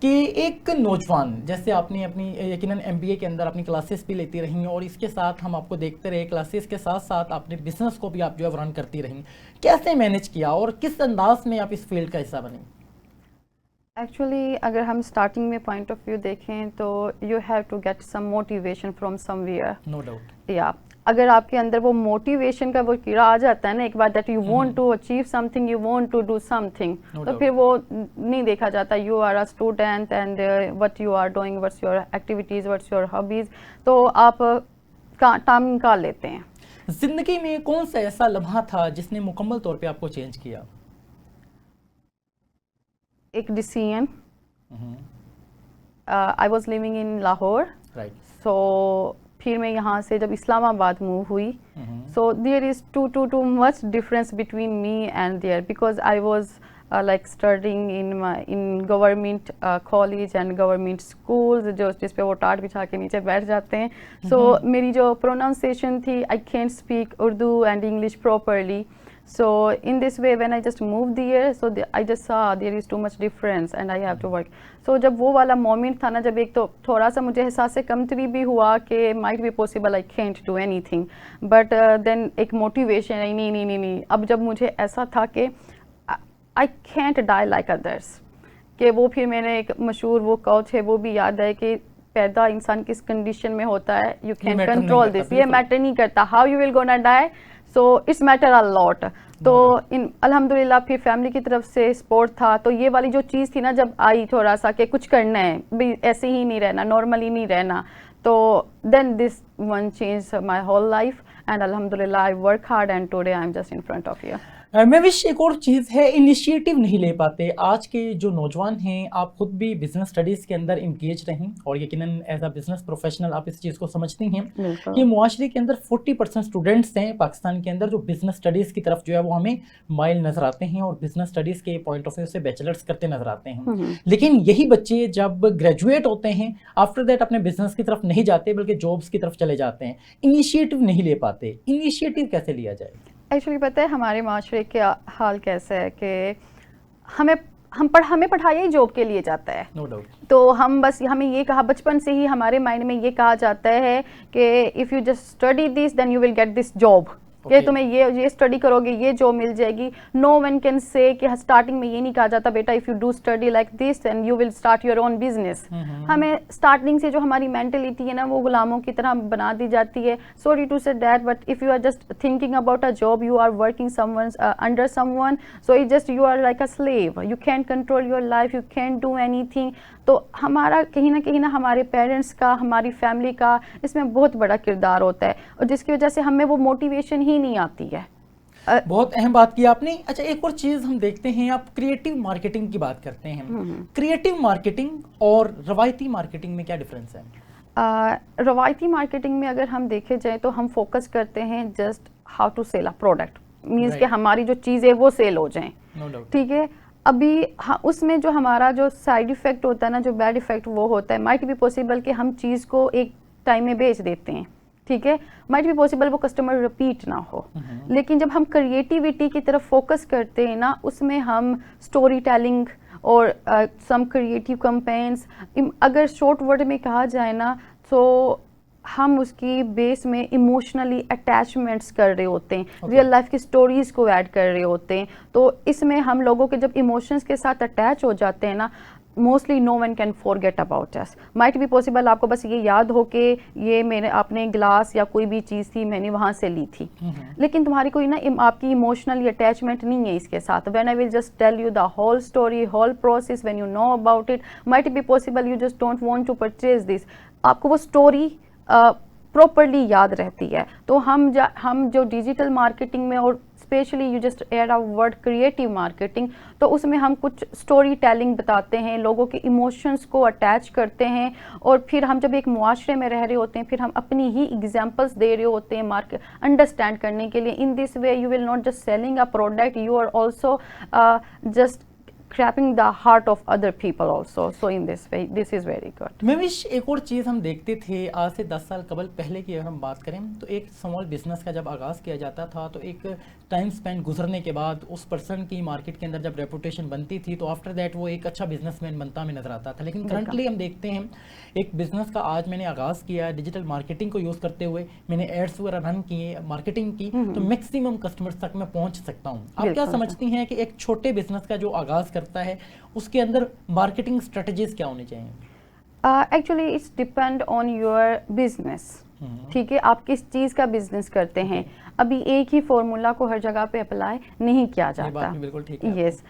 कि एक नौजवान जैसे आपने अपनी यकीनन एमबीए के अंदर अपनी क्लासेस भी लेती रही और इसके साथ हम आपको देखते रहे, क्लासेस के साथ साथ आपने बिजनेस को भी आप जो है रन करती रही, कैसे मैनेज किया और किस अंदाज में आप इस फील्ड का हिस्सा बनी? एक्चुअली अगर हम स्टार्टिंग में पॉइंट ऑफ व्यू देखें तो you have to get some motivation from somewhere. No doubt. या अगर आपके अंदर वो मोटिवेशन का वो कीड़ा आ जाता है ना एक बार, that you want to achieve something, you want to do something, तो फिर वो नहीं देखा जाता you are a student and what you are doing, what's your activities, what's your hobbies, तो आप टाइम निकाल लेते हैं। जिंदगी में कौन सा ऐसा लम्हा था जिसने मुकम्मल तौर पे आपको चेंज किया? एक decision, I was living in Lahore, right. So फिर मैं यहाँ से जब इस्लामाबाद मूव हुई, so there is too much difference between me and there, because I was like studying in government college and government schools, जो जिस पे वो टाट बिछा के नीचे बैठ जाते हैं। So मेरी जो pronunciation थी, I can't speak Urdu and English properly. So in this way when I just moved here, so I just saw there is too much difference and I have to work. So जब वो वाला moment था ना, जब एक तो थोड़ा सा मुझे एहसास कमतरी भी हुआ कि might be possible I can't do anything, but then एक motivation, नहीं, अब जब मुझे ऐसा था कि I can't die like others, कि वो फिर मैंने एक मशहूर वो कोच है वो भी याद है कि पैदा इंसान किस कंडीशन में होता है, यू कैन कंट्रोल दिस, ये मैटर नहीं करता how you will gonna die, so it's matter a lot. तो इन अल्हम्दुलिल्लाह फिर फैमिली की तरफ से सपोर्ट था, तो ये वाली जो चीज़ थी ना जब आई थोड़ा सा कि कुछ करना है भी, ऐसे ही नहीं रहना, नॉर्मली नहीं रहना, तो then this one change my whole life and अल्हम्दुलिल्लाह I work hard and today I am just in front of you. मैं विश एक और चीज़ है, इनिशिएटिव नहीं ले पाते आज के जो नौजवान हैं। आप खुद भी बिजनेस स्टडीज़ के अंदर इंगेज रहीं और यकीनन एज अ बिजनेस प्रोफेशनल आप इस चीज़ को समझती हैं कि मुआशरे के अंदर 40% स्टूडेंट्स हैं पाकिस्तान के अंदर जो बिजनेस स्टडीज़ की तरफ जो है वो हमें माइल नज़र आते हैं और बिजनेस स्टडीज़ के पॉइंट ऑफ व्यू से बैचलर्स करते नजर आते हैं। लेकिन यही बच्चे जब ग्रेजुएट होते हैं आफ्टर दैट अपने बिजनेस की तरफ नहीं जाते बल्कि जॉब्स की तरफ चले जाते हैं, इनिशिएटिव नहीं ले पाते। इनिशिएटिव कैसे लिया जाए? एक्चुअली पता है हमारे माशरे के हाल कैसे है कि हमें पढ़ाया ही जॉब के लिए जाता है। No doubt. तो हम बस हमें ये कहा बचपन से ही हमारे माइंड में ये कहा जाता है कि if you just study this then you will get this job, कि तुम्हें ये स्टडी करोगे ये जॉब मिल जाएगी। नो वन कैन से कि स्टार्टिंग में ये नहीं कहा जाता बेटा if you do study like this and you will start your own business. हमें स्टार्टिंग से जो हमारी मेंटेलिटी है ना वो गुलामों की तरह बना दी जाती है। Sorry to say that, but if you are just thinking about a job, you are working someone under someone, so it just you are like a slave, you can control your life, you can do anything. तो हमारा कहीं ना हमारे parents का, हमारी family का इसमें बहुत बड़ा किरदार होता है और जिसकी वजह से हमें वो मोटिवेशन ही नहीं आती है। बहुत अहम बात की आपने। अच्छा, एक और चीज़ हम देखते हैं, आप क्रिएटिव मार्केटिंग की बात करते हैं। क्रिएटिव मार्केटिंग और रवायती मार्केटिंग में क्या डिफरेंस है? रवायती मार्केटिंग में अगर हम देखे जाए तो हम फोकस करते हैं just how to sell a product, means कि हमारी जो चीज़ है वो सेल हो जाए, ठीक है। अभी उसमें जो हमारा जो साइड इफ़ेक्ट होता है ना, जो बैड इफ़ेक्ट वो होता है, माइट बी पॉसिबल कि हम चीज़ को एक टाइम में बेच देते हैं, ठीक है, माइट बी पॉसिबल वो कस्टमर रिपीट ना हो। लेकिन जब हम क्रिएटिविटी की तरफ फोकस करते हैं ना, उसमें हम स्टोरी टेलिंग और सम क्रिएटिव कैंपेन्स, अगर शॉर्ट वर्ड में कहा जाए ना तो हम उसकी बेस में इमोशनली अटैचमेंट्स कर रहे होते हैं, रियल लाइफ की स्टोरीज को ऐड कर रहे होते हैं। तो इसमें हम लोगों के जब इमोशंस के साथ अटैच हो जाते हैं ना, mostly no one can forget about us. Might be possible आपको बस ये याद हो कि ये मैंने अपने ग्लास या कोई भी चीज़ थी मैंने वहाँ से ली थी, लेकिन तुम्हारी कोई ना आपकी इमोशनली अटैचमेंट नहीं है इसके साथ। When I will just tell you the whole story, whole process, when you know about it, might be possible you just don't want to purchase this, आपको वो स्टोरी प्रॉपरली याद रहती है। तो हम जो डिजिटल मार्केटिंग में और specially you just add a word creative marketing, तो उसमें हम कुछ स्टोरी टेलिंग बताते हैं, लोगों के इमोशंस को अटैच करते हैं और फिर हम जब एक मुआशरे में रह रहे होते हैं फिर हम अपनी ही एग्जांपल्स दे रहे होते हैं मार्केट अंडरस्टैंड करने के लिए। In this way you will not just selling a product, you are also just grabbing the heart of other people also. So in this way, this is very good. मैमिश, एक और चीज़ हम देखते थे आज से 10 साल कबल पहले की अगर हम बात करें तो एक स्मॉल बिजनेस का जब आगाज़ किया जाता था तो एक टाइम स्पेंड गुजरने के बाद उस पर्सन की मार्केट के अंदर जब रेपुटेशन बनती थी तो आफ्टर दैट वो एक अच्छा बिजनेसमैन बनता हमें नजर आता था। लेकिन करंटली हम देखते हैं एक बिजनेस का आज मैंने आगाज़ किया, डिजिटल मार्केटिंग को यूज़ करते हुए मैंने एड्स वगैरह रन किए, मार्केटिंग की, तो मैक्सिमम कस्टमर्स तक मैं पहुंच सकता हूँ। आप क्या समझती हैं कि एक छोटे बिजनेस का जो आगाज़ करता है उसके अंदर मार्केटिंग स्ट्रेटजीज क्या होनी चाहिए? Actually it's depend on your business, ठीक है, आप किस चीज़ का बिजनेस करते हैं। अभी एक ही फॉर्मूला को हर जगह पे अप्लाई नहीं किया जाता। बिल्कुल ठीक है। यस,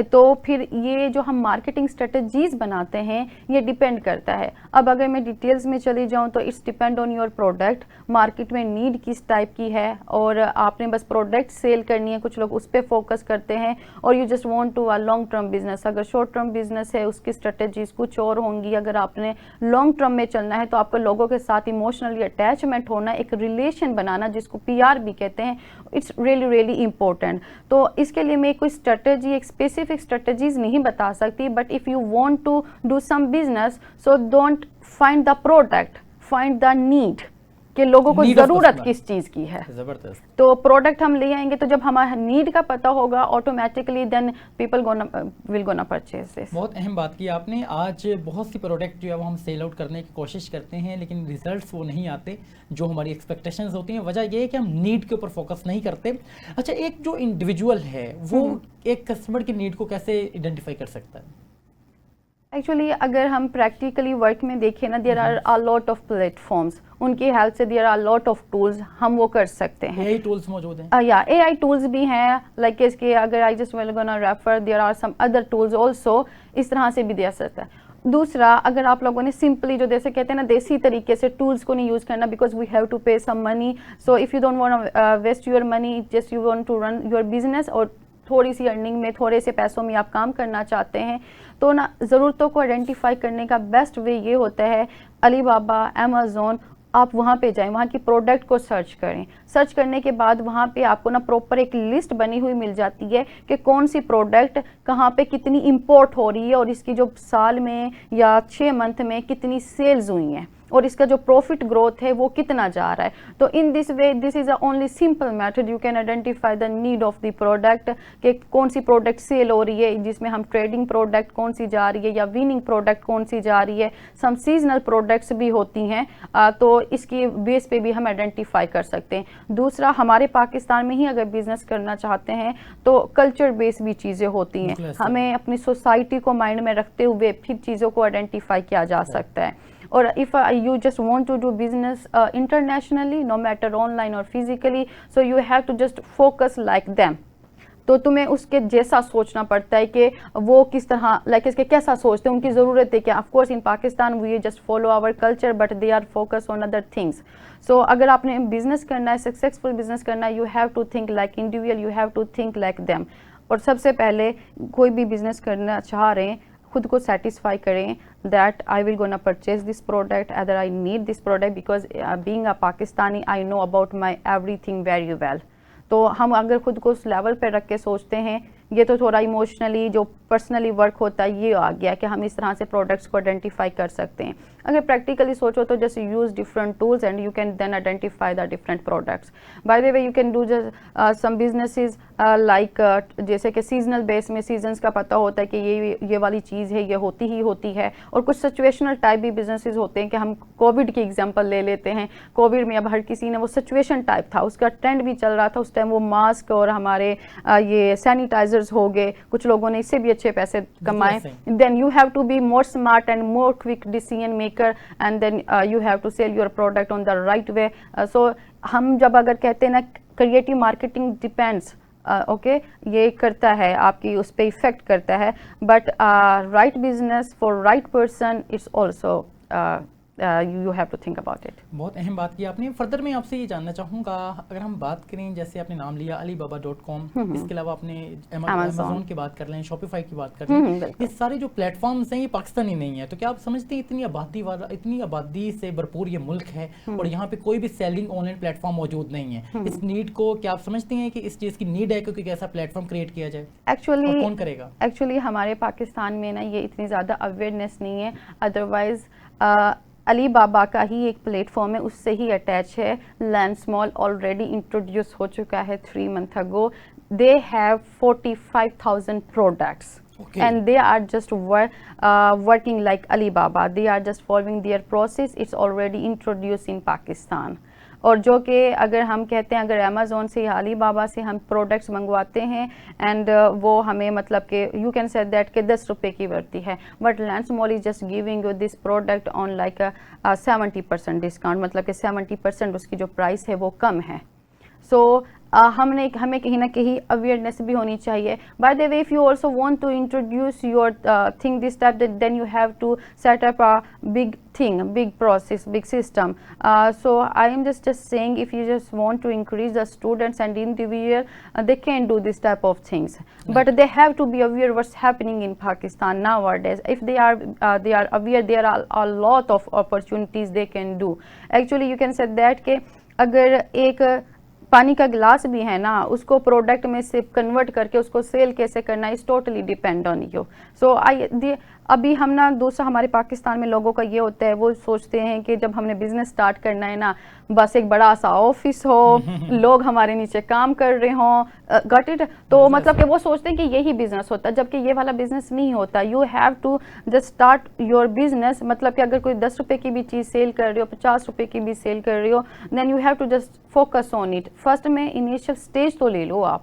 तो फिर ये जो हम मार्केटिंग स्ट्रेटजीज बनाते हैं ये डिपेंड करता है। अब अगर मैं डिटेल्स में चली जाऊं तो it's depend on your product, market में नीड किस टाइप की है और आपने बस प्रोडक्ट सेल करनी है, कुछ लोग उस पर फोकस करते हैं, और you just want to a long term business. अगर शॉर्ट टर्म बिजनेस है उसकी स्ट्रेटजीज कुछ और होंगी। अगर आपने लॉन्ग टर्म में चलना है तो आपको लोगों के साथ इमोशनली अटैचमेंट होना, एक रिलेशन बनाना जिसको PR भी कहते हैं, इट्स रियली रियली इंपॉर्टेंट। तो इसके लिए मैं कोई स्ट्रेटजी, एक स्पेसिफिक स्ट्रेटजीज नहीं बता सकती, but if you want to do some business so don't find the product, find the need, कि लोगों को जरूरत किस चीज की है। जबरदस्त। तो प्रोडक्ट हम ले आएंगे तो जब हमारा नीड का पता होगा automatically then people will gonna purchase this. बहुत अहम बात की आपने। आज बहुत सी प्रोडक्ट जो है वो हम सेल आउट करने की कोशिश करते हैं लेकिन रिजल्ट्स वो नहीं आते जो हमारी एक्सपेक्टेशंस होती हैं। वजह ये है कि हम नीड के ऊपर फोकस नहीं करते। अच्छा, एक जो इंडिविजुअल है वो एक कस्टमर की नीड को कैसे आइडेंटिफाई कर सकता है? एक्चुअली अगर हम प्रैक्टिकली वर्क में देखें ना, there are a lot of platforms, उनकी हेल्प से there are lot of tools, हम वो कर सकते हैं। AI टूल्स मौजूद हैं? या AI टूल्स भी हैं, लाइक इसके अगर I just will gonna refer, there are some other tools also, इस तरह से भी दे सकता है। दूसरा, अगर आप लोगों ने सिंपली जो जैसे कहते हैं ना देसी तरीके से टूल्स को नहीं यूज़ करना, because we have to pay some money, so if you don't want waste your money, just you want to run your business और थोड़ी सी अर्निंग में, थोड़े से पैसों में आप काम करना चाहते हैं, तो ना ज़रूरतों को आइडेंटिफाई करने का बेस्ट वे ये होता है अलीबाबा, अमेज़ॉन, आप वहाँ पे जाएं, वहाँ की प्रोडक्ट को सर्च करें। सर्च करने के बाद वहाँ पे आपको ना प्रॉपर एक लिस्ट बनी हुई मिल जाती है कि कौन सी प्रोडक्ट कहाँ पे कितनी इंपोर्ट हो रही है और इसकी जो साल में या 6 मंथ में कितनी सेल्स हुई हैं और इसका जो प्रॉफिट ग्रोथ है वो कितना जा रहा है। तो इन this way this is a only simple method you can identify the need of the product, कि कौन सी प्रोडक्ट सेल हो रही है, जिसमें हम ट्रेडिंग प्रोडक्ट कौन सी जा रही है या विनिंग प्रोडक्ट कौन सी जा रही है। सम सीजनल प्रोडक्ट्स भी होती हैं, तो इसकी बेस पे भी हम आइडेंटिफाई कर सकते हैं। दूसरा, हमारे पाकिस्तान में ही अगर बिजनेस करना चाहते हैं तो कल्चर बेस भी चीज़ें होती हैं, हमें अपनी सोसाइटी को माइंड में रखते हुए फिर चीज़ों को आइडेंटिफाई किया जा सकता है। और if you just want to do business internationally, no matter online or physically, so you have to just focus like them. तो तुम्हें उसके जैसा सोचना पड़ता है कि वो किस तरह लाइक इसके कैसा सोचते हैं, उनकी ज़रूरत है क्या। Of course in Pakistan we just follow our culture but they are focus on other things. So अगर आपने बिजनेस करना है, सक्सेसफुल बिजनेस करना है, you have to think like individual, you have to think like them. और सबसे पहले कोई भी बिजनेस करना चाह रहे हैं, खुद को सेटिस्फाई करें that I will gonna purchase this product, other I need this product, because being a Pakistani I know about my everything very well. तो हम अगर खुद को उस लेवल पर रख के सोचते हैं, ये तो थोड़ा इमोशनली जो पर्सनली वर्क होता है ये आ गया कि हम इस तरह से प्रोडक्ट्स को आइडेंटिफाई कर सकते हैं। अगर प्रैक्टिकली सोचो तो just use different tools and you can then identify the different products. By the way you can do just some businesses like जैसे कि सीजनल बेस में सीजन्स का पता होता है कि ये वाली चीज़ है, ये होती ही होती है। और कुछ सिचुएशनल टाइप भी बिजनेसेस होते हैं कि हम कोविड की एग्जांपल ले लेते हैं। कोविड में अब हर किसी ने वो सिचुएशन टाइप था, उसका ट्रेंड भी चल रहा था उस टाइम, वो मास्क और हमारे ये सैनिटाइजर्स हो गए, कुछ लोगों ने इससे भी अच्छे पैसे कमाए। Then you have to be more smart and more quick decision maker and then you have to sell your product on the right way. So हम जब अगर कहते हैं ना क्रिएटिव मार्केटिंग डिपेंड्स ओके, ये करता है आपकी उस पर इफेक्ट करता है, but right business for right person it's also you have to think about it. बहुत अहम बात की आपने। फर्दर मैं आपसे ये जानना चाहूँगा, अगर हम बात करें, जैसे आपने नाम लिया alibaba.com, इसके अलावा आपने Amazon की बात कर लें, Shopify की बात कर लें, ये सारे जो प्लेटफॉर्म्स हैं ये पाकिस्तानी नहीं है, तो क्या आप समझते हैं इतनी आबादी से भरपूर ये मुल्क है और यहाँ पे कोई भी सेलिंग ऑनलाइन प्लेटफॉर्म मौजूद नहीं है, इस नीड को क्या आप समझते हैं कि इस चीज़ की नीड है कि कोई ऐसा प्लेटफॉर्म क्रिएट किया जाए? एक्चुअली कौन करेगा? एक्चुअली हमारे पाकिस्तान में ना ये इतनी ज़्यादा अवेयरनेस नहीं है, अदरवाइज अली बाबा का ही एक प्लेटफॉर्म है, उससे ही अटैच है। लर्न स्मॉल ऑलरेडी इंट्रोड्यूस हो चुका है 3 months ago. They have 45,000 products and they are just working like Alibaba. They are just following their process. It's already introduced in Pakistan. और जो कि अगर हम कहते हैं अगर अमेज़ोन से या अलीबाबा से हम प्रोडक्ट्स मंगवाते हैं एंड वो हमें मतलब कि यू कैन से दैट के 10 रुपये की बढ़ती है, but learn small is just giving you this product on like 70% discount, मतलब कि 70% उसकी जो प्राइस है वो कम है। सो हमें कहीं ना कहीं अवेयरनेस भी होनी चाहिए। By the way, if you also want to introduce your thing this type, then you have to set up a big thing, big process, big system. So I am just saying, if you just want to increase the students and individual, they can do this type of things, but they have to be aware what's happening in Pakistan nowadays. If they are aware, there are a lot of opportunities they can do. Actually you can say that कि अगर एक पानी का गिलास भी है ना, उसको प्रोडक्ट में से कन्वर्ट करके उसको सेल कैसे करना is totally depend on you. So अभी हम ना दूसरा हमारे पाकिस्तान में लोगों का ये होता है, वो सोचते हैं कि जब हमने बिजनेस स्टार्ट करना है ना, बस एक बड़ा सा ऑफिस हो, लोग हमारे नीचे काम कर रहे हों, गॉट इट, तो मतलब कि वो सोचते हैं कि यही बिजनेस होता है, जबकि ये वाला बिजनेस नहीं होता। You have to just start your business, मतलब कि अगर कोई 10 रुपये की भी चीज़ सेल कर रही हो, 50 रुपये की भी सेल कर रही हो, then you have to just focus on it. First में इनिशियल स्टेज तो ले लो आप,